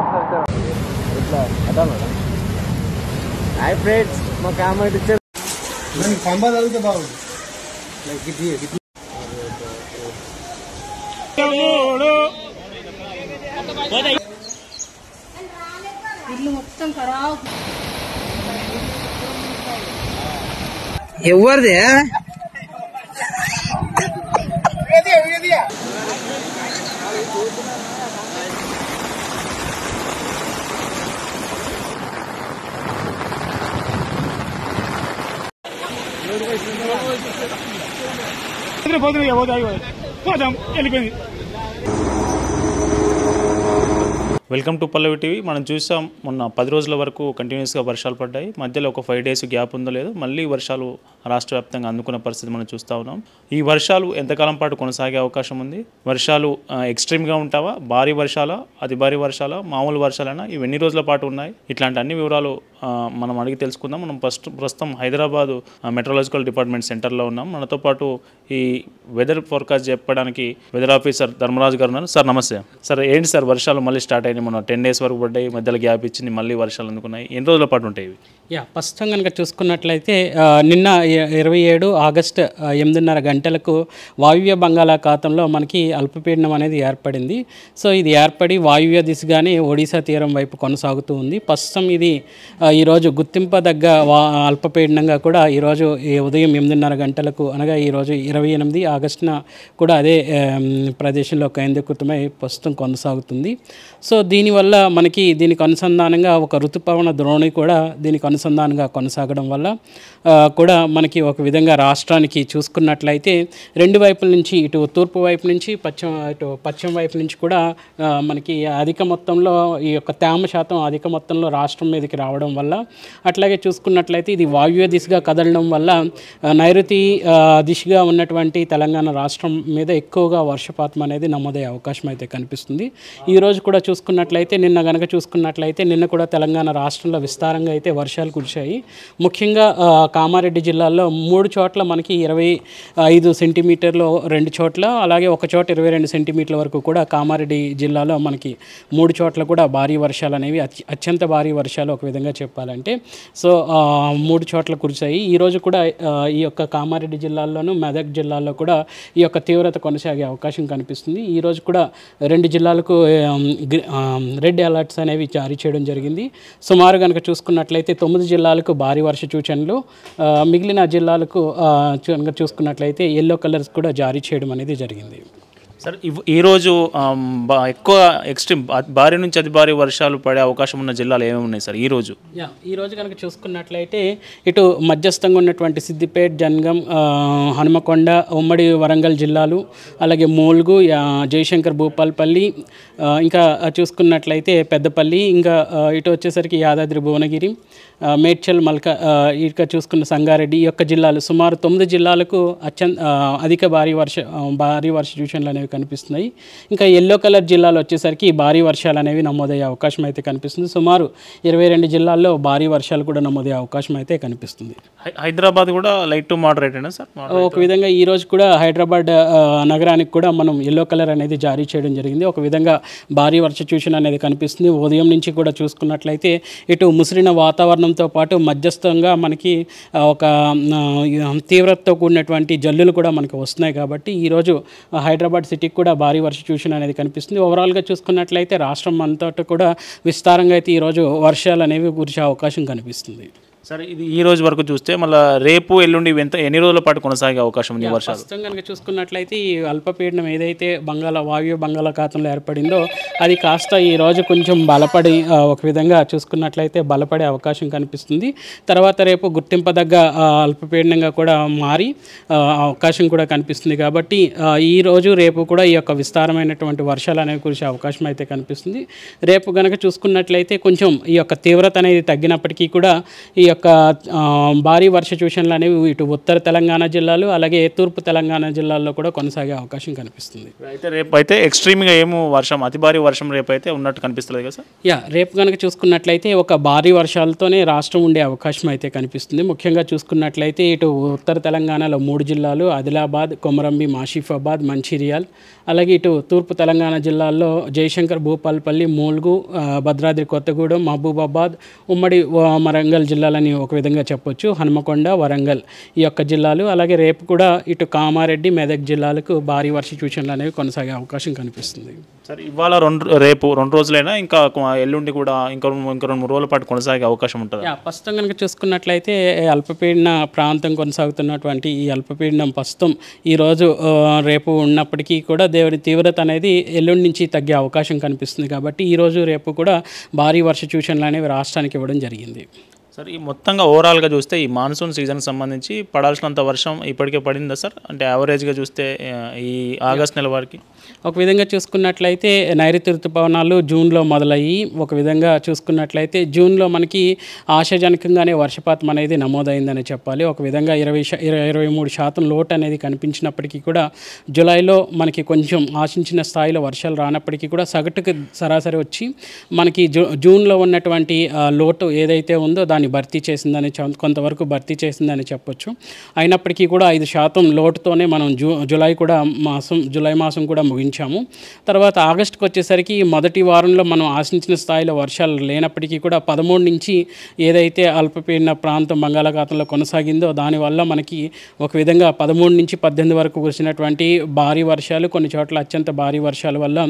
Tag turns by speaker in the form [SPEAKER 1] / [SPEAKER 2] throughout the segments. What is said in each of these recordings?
[SPEAKER 1] ఇట్లా అదా madam. Hi friends, మా కామెంట్ ఇచ్చారు పంబా చదివితే బాగుంది.
[SPEAKER 2] ఇల్లు మొత్తం ఖరాబ్.
[SPEAKER 1] ఎవరిదే
[SPEAKER 3] వెల్కమ్ టు పల్లవి టీవీ. మనం చూసాం మొన్న 10 రోజుల వరకు కంటిన్యూస్గా వర్షాలు పడ్డాయి. మధ్యలో ఒక 5 డేస్ గ్యాప్ ఉందో లేదో మళ్ళీ వర్షాలు రాష్ట్ర వ్యాప్తంగా అందుకున్న పరిస్థితి మనం చూస్తూ ఉన్నాం. ఈ వర్షాలు ఎంతకాలం పాటు కొనసాగే అవకాశం ఉంది? వర్షాలు ఎక్స్ట్రీమ్గా ఉంటావా, భారీ వర్షాలా, అతి భారీ వర్షాలా, మామూలు వర్షాలైనా, ఇవి ఎన్ని రోజుల పాటు ఉన్నాయి? ఇట్లాంటి అన్ని వివరాలు మనం అడిగి తెలుసుకుందాం. మనం ప్రస్తుతం హైదరాబాద్ మెట్రలాజికల్ డిపార్ట్మెంట్ సెంటర్లో ఉన్నాం. మనతో పాటు ఈ వెదర్ ఫోర్కాస్ట్ చెప్పడానికి వెదర్ ఆఫీసర్ ధర్మరాజు గారు ఉన్నారు. సార్ నమస్తే. సార్ ఏంటి సార్ వర్షాలు మళ్ళీ స్టార్ట్ అయినాయి? మన 10 డేస్ వరకు పడ్డాయి, మధ్యలో గ్యాప్ ఇచ్చింది, మళ్ళీ వర్షాలు అందుకున్నాయి. ఎన్ని రోజుల పాటు ఉంటాయి ఇవి?
[SPEAKER 4] ప్రస్తుతం కనుక చూసుకున్నట్లయితే నిన్న 27 ఆగస్టు 8:30 గంటలకు వాయువ్య బంగాళాఖాతంలో మనకి అల్పపీడనం అనేది ఏర్పడింది. సో ఇది ఏర్పడి వాయువ్య దిశగానే ఒడిశా తీరం వైపు కొనసాగుతూ ఉంది. ప్రస్తుతం ఇది ఈరోజు గుర్తింపదగ్గ అల్పపీడనంగా కూడా ఈరోజు ఉదయం 8:30 గంటలకు అనగా ఈరోజు 28 ఆగస్టున కూడా అదే ప్రదేశంలో కేంద్రీకృతమై ప్రస్తుతం కొనసాగుతుంది. సో దీనివల్ల మనకి దీనికి అనుసంధానంగా ఒక ఋతుపవన ద్రోణి కూడా దీనికి అనుసంధానంగా కొనసాగడం వల్ల కూడా మనకి ఒక విధంగా రాష్ట్రానికి చూసుకున్నట్లయితే రెండు వైపుల నుంచి ఇటు తూర్పు వైపు నుంచి పశ్చిమ వైపు నుంచి కూడా మనకి అధిక మొత్తంలో ఈ యొక్క తేమ శాతం అధిక మొత్తంలో రాష్ట్రం మీదకి రావడం వల్ల, అట్లాగే చూసుకున్నట్లయితే ఇది వాయువ్య దిశగా కదలడం వల్ల నైరుతి దిశగా ఉన్నటువంటి తెలంగాణ రాష్ట్రం మీద ఎక్కువగా వర్షపాతం అనేది నమోదయ్యే అవకాశం అయితే కనిపిస్తుంది. ఈరోజు కూడా చూసుకున్నట్లయితే నిన్న కూడా తెలంగాణ రాష్ట్రంలో విస్తారంగా అయితే వర్షాలు కురిశాయి. ముఖ్యంగా కామారెడ్డి జిల్లాలో 3 చోట్ల మనకి 25 సెంటీమీటర్లు, 2 చోట్ల అలాగే ఒక చోట 22 సెంటీమీటర్ల వరకు కూడా కామారెడ్డి జిల్లాలో మనకి 3 చోట్ల కూడా భారీ వర్షాలు అనేవి అత్యంత భారీ వర్షాలు ఒక విధంగా చెప్పాలంటే. సో 3 చోట్ల కురిశాయి. ఈరోజు కూడా ఈ యొక్క కామారెడ్డి జిల్లాల్లోనూ మెదక్ జిల్లాలో కూడా ఈ యొక్క తీవ్రత కొనసాగే అవకాశం కనిపిస్తుంది. ఈరోజు కూడా 2 జిల్లాలకు రెడ్ అలర్ట్స్ అనేవి జారీ చేయడం జరిగింది. సుమారు కనుక చూసుకున్నట్లయితే 9 జిల్లాలకు భారీ వర్ష సూచనలు, మిగిలిన జిల్లాలకు చూసుకున్నట్లయితే ఎల్లో కలర్స్ కూడా జారీ చేయడం అనేది జరిగింది.
[SPEAKER 3] సార్ ఈరోజు ఎక్కువ ఎక్స్ట్రీమ్ భారీ నుంచి అతి భారీ వర్షాలు పడే అవకాశం ఉన్న జిల్లాలు ఏమేమి ఉన్నాయి సార్ ఈరోజు?
[SPEAKER 4] ఈరోజు కనుక చూసుకున్నట్లయితే ఇటు మధ్యస్థంగా ఉన్నటువంటి సిద్దిపేట, జనగం, హనుమకొండ, ఉమ్మడి వరంగల్ జిల్లాలు, అలాగే మూల్గు, జయశంకర్ భూపాల్పల్లి, ఇంకా చూసుకున్నట్లయితే పెద్దపల్లి, ఇంకా ఇటు వచ్చేసరికి యాదాద్రి భువనగిరి, మేడ్చల్, ఇక చూసుకున్న సంగారెడ్డి, ఈ యొక్క జిల్లాలు సుమారు 9 జిల్లాలకు అధిక భారీ వర్ష సూచనలు అనేవి కనిపిస్తున్నాయి. ఇంకా ఎల్లో కలర్ జిల్లాలో వచ్చేసరికి భారీ వర్షాలు అనేవి నమోదయ్యే అవకాశం అయితే కనిపిస్తుంది. సుమారు 22 జిల్లాల్లో భారీ వర్షాలు కూడా నమోదయ్యే అవకాశం అయితే కనిపిస్తుంది.
[SPEAKER 3] హైదరాబాద్ కూడా లైట్ టు మోడరేట్ అయినా సార్?
[SPEAKER 4] ఒక విధంగా ఈరోజు కూడా హైదరాబాద్ నగరానికి కూడా మనం ఎల్లో కలర్ అనేది జారీ చేయడం జరిగింది. ఒక విధంగా భారీ వర్ష సూచన అనేది కనిపిస్తుంది. ఉదయం నుంచి కూడా చూసుకున్నట్లయితే ఇటు ముసిరిన వాతావరణంతో పాటు మధ్యస్థంగా మనకి ఒక తీవ్రతతో కూడినటువంటి జల్లులు కూడా మనకు వస్తున్నాయి. కాబట్టి ఈరోజు హైదరాబాద్ సిటీకి కూడా భారీ వర్ష సూచన అనేది కనిపిస్తుంది. ఓవరాల్గా చూసుకున్నట్లయితే రాష్ట్రం అంతటా కూడా విస్తారంగా అయితే ఈరోజు వర్షాలు అనేవి కురిసే అవకాశం కనిపిస్తుంది.
[SPEAKER 3] సరే, ఇది ఈ రోజు వరకు చూస్తే మళ్ళీ రేపు ఎల్లుండి ఎన్ని రోజుల పాటు కొనసాగే అవకాశం ఉంది వర్షాలు?
[SPEAKER 4] ప్రస్తుతం కనుక చూసుకున్నట్లయితే ఈ అల్పపీడనం ఏదైతే వాయువ్య బంగాళాఖాతంలో ఏర్పడిందో అది కాస్త ఈ రోజు కొంచెం బలపడి ఒక విధంగా చూసుకున్నట్లయితే బలపడే అవకాశం కనిపిస్తుంది. తర్వాత రేపు గుర్తింపదగ్గ అల్పపీడనంగా కూడా మారి అవకాశం కూడా కనిపిస్తుంది. కాబట్టి ఈ రోజు రేపు కూడా ఈ యొక్క విస్తారమైనటువంటి వర్షాలు అనేవి కురిసే అవకాశం అయితే కనిపిస్తుంది. రేపు కనుక చూసుకున్నట్లయితే కొంచెం ఈ యొక్క తీవ్రత అనేది తగ్గినప్పటికీ కూడా ఈ యొక్క భారీ వర్ష సూచనలు అనేవి ఇటు ఉత్తర తెలంగాణ జిల్లాలు అలాగే తూర్పు తెలంగాణ జిల్లాల్లో కూడా కొనసాగే అవకాశం కనిపిస్తుంది.
[SPEAKER 3] అయితే రేపు అయితే ఎక్స్ట్రీమ్గా ఏమో వర్షం, అతి భారీ వర్షం రేపు అయితే ఉన్నట్టు కనిపిస్తుంది కదా సార్?
[SPEAKER 4] రేపు కనుక చూసుకున్నట్లయితే ఒక భారీ వర్షాలతోనే రాష్ట్రం ఉండే అవకాశం అయితే కనిపిస్తుంది. ముఖ్యంగా చూసుకున్నట్లయితే ఇటు ఉత్తర తెలంగాణలో 3 జిల్లాలు ఆదిలాబాద్, కొమరంభీం, ఆసిఫాబాద్, మంచిర్యాల్, అలాగే ఇటు తూర్పు తెలంగాణ జిల్లాల్లో జయశంకర్, భూపాలపల్లి, ములుగు, భద్రాద్రి కొత్తగూడెం, మహబూబాబాద్, ఉమ్మడి వరంగల్ జిల్లాలని ఒక విధంగా చెప్పొచ్చు, హనుమకొండ, వరంగల్ ఈ యొక్క జిల్లాలు. అలాగే రేపు కూడా ఇటు కామారెడ్డి, మెదక్ జిల్లాలకు భారీ వర్ష సూచనలు అనేవి కొనసాగే అవకాశం కనిపిస్తుంది.
[SPEAKER 3] సరే, ఇవాళ రేపు 2 రోజులైనా ఇంకా ఎల్లుండి కూడా ఇంకా 2-3 రోజుల పాటు కొనసాగే అవకాశం ఉంటుంది.
[SPEAKER 4] ప్రస్తుతం కనుక చూసుకున్నట్లయితే అల్పపీడన ప్రాంతం కొనసాగుతున్నటువంటి ఈ అల్పపీడనం ప్రస్తుతం ఈరోజు రేపు ఉన్నప్పటికీ కూడా తీవ్రత అనేది ఎల్లుండి నుంచి తగ్గే అవకాశం కనిపిస్తుంది. కాబట్టి ఈరోజు రేపు కూడా భారీ వర్ష సూచనలు అనేవి రాష్ట్రానికి ఇవ్వడం జరిగింది.
[SPEAKER 3] సార్, ఈ మొత్తంగా ఓవరాల్గా చూస్తే ఈ మాన్సూన్ సీజన్కి సంబంధించి పడాల్సినంత వర్షం ఇప్పటికే పడిందా సార్? అంటే యావరేజ్గా చూస్తే ఈ ఆగస్ట్ నెల వరకు
[SPEAKER 4] ఒక విధంగా చూసుకున్నట్లయితే నైరుతి ఋతుపవనాలు జూన్లో మొదలయ్యి ఒక విధంగా చూసుకున్నట్లయితే జూన్లో మనకి ఆశాజనకంగానే వర్షపాతం అనేది నమోదైందని చెప్పాలి. ఒక విధంగా 23% లోటు అనేది కనిపించినప్పటికీ కూడా జూలైలో మనకి కొంచెం ఆశించిన స్థాయిలో వర్షాలు రానప్పటికీ కూడా సగటుకు సరాసరి వచ్చి మనకి జూన్లో ఉన్నటువంటి లోటు ఏదైతే ఉందో దాన్ని భర్తీ చేసిందని కొంతవరకు భర్తీ చేసిందని చెప్పొచ్చు. అయినప్పటికీ కూడా 5% లోటుతోనే మనం జూలై మాసం కూడా ముగించాము. తర్వాత ఆగస్టుకు వచ్చేసరికి మొదటి వారంలో మనం ఆశించిన స్థాయిలో వర్షాలు లేనప్పటికీ కూడా 13 నుంచి ఏదైతే అల్పపీడన ప్రాంతం బంగాళాఖాతంలో కొనసాగిందో దానివల్ల మనకి ఒక విధంగా 13 నుంచి 18 వరకు కురిసినటువంటి భారీ వర్షాలు, కొన్ని చోట్ల అత్యంత భారీ వర్షాల వల్ల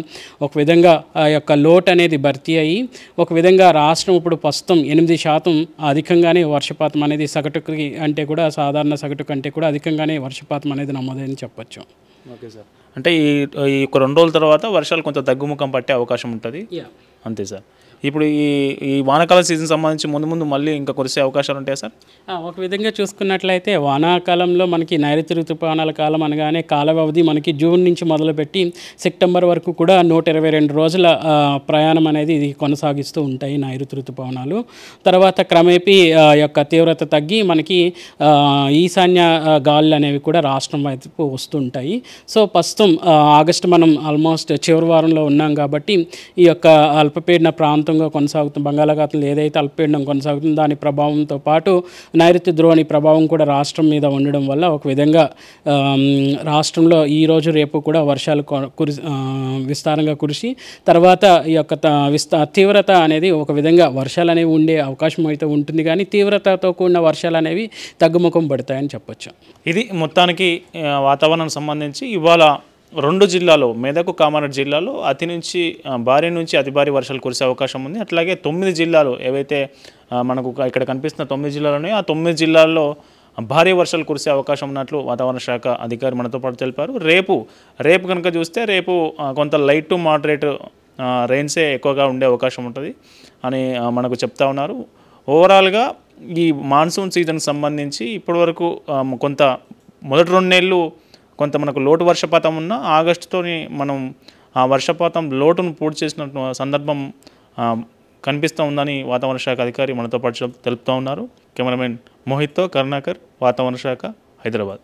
[SPEAKER 4] ఒక విధంగా ఆ యొక్క లోటు అనేది భర్తీ అయ్యి ఒక విధంగా రాష్ట్రం ఇప్పుడు ప్రస్తుతం 8% అధికంగానే వర్షపాతం అనేది సగటుకి అంటే కూడా సాధారణ సగటు కంటే కూడా అధికంగానే వర్షపాతం అనేది నమోదైందని చెప్పొచ్చు.
[SPEAKER 3] ఓకే సార్, అంటే ఈ 2 రోజుల తర్వాత వర్షాలు కొంచెం తగ్గుముఖం పట్టే అవకాశం ఉంటుంది అంతే సార్. ఇప్పుడు ఈ వానాకాల సీజన్ సంబంధించి ముందు మళ్ళీ ఇంకా కురిసే అవకాశాలు ఉంటాయా సార్?
[SPEAKER 4] ఒక విధంగా చూసుకున్నట్లయితే వానాకాలంలో మనకి నైరుతి ఋతుపవనాల కాలం అనగానే కాల వ్యవధి మనకి జూన్ నుంచి మొదలుపెట్టి సెప్టెంబర్ వరకు కూడా 122 రోజుల ప్రయాణం అనేది ఇది కొనసాగిస్తూ ఉంటాయి నైరుతి ఋతుపవనాలు. తర్వాత క్రమేపీ యొక్క తీవ్రత తగ్గి మనకి ఈశాన్య గాలులు అనేవి కూడా రాష్ట్రం వైపు వస్తుంటాయి. సో ప్రస్తుతం ఆగస్టు మనం ఆల్మోస్ట్ చివరి వారంలో ఉన్నాం కాబట్టి ఈ యొక్క అల్పపీడన ప్రాంతంగా కొనసాగుతున్న బంగాళాఖాతంలో ఏదైతే అల్పపీడనం కొనసాగుతుందో దాని ప్రభావంతో పాటు నైరుతి ద్రోణి ప్రభావం కూడా రాష్ట్రం మీద ఉండడం వల్ల ఒక విధంగా రాష్ట్రంలో ఈరోజు రేపు కూడా వర్షాలు విస్తారంగా కురిసి తర్వాత ఈ యొక్క తీవ్రత అనేది ఒక విధంగా వర్షాలు అనేవి ఉండే అవకాశం అయితే ఉంటుంది, కానీ తీవ్రతతో కూడిన వర్షాలు అనేవి తగ్గుముఖం పడతాయని చెప్పొచ్చు.
[SPEAKER 3] ఇది మొత్తానికి వాతావరణం సంబంధించి ఇవాళ 2 జిల్లాలో మెదక్, కామారెడ్డి జిల్లాలో భారీ నుంచి అతి భారీ వర్షాలు కురిసే అవకాశం ఉంది. అట్లాగే 9 జిల్లాలు ఏవైతే మనకు ఇక్కడ కనిపిస్తున్న 9 జిల్లాలు ఉన్నాయో ఆ 9 జిల్లాల్లో భారీ వర్షాలు కురిసే అవకాశం ఉన్నట్లు వాతావరణ శాఖ అధికారి మనతో పాటు తెలిపారు. రేపు కనుక చూస్తే రేపు కొంత లైట్ టు మోడరేట్ రెయిన్సే ఎక్కువగా ఉండే అవకాశం ఉంటుంది అని మనకు చెప్తా ఉన్నారు. ఓవరాల్గా ఈ మాన్సూన్ సీజన్కి సంబంధించి ఇప్పటివరకు కొంత మొదటి 2 నెలలు కొంత మనకు లోటు వర్షపాతం ఉన్న ఆగస్టుతోని మనం ఆ వర్షపాతం లోటును పూర్తి చేసిన సందర్భం కనిపిస్తూ ఉందని వాతావరణ శాఖ అధికారి మనతో పాటు తెలుపుతూ ఉన్నారు. కెమెరామెన్ మోహిత్తో కరుణాకర్, వాతావరణ శాఖ, హైదరాబాద్.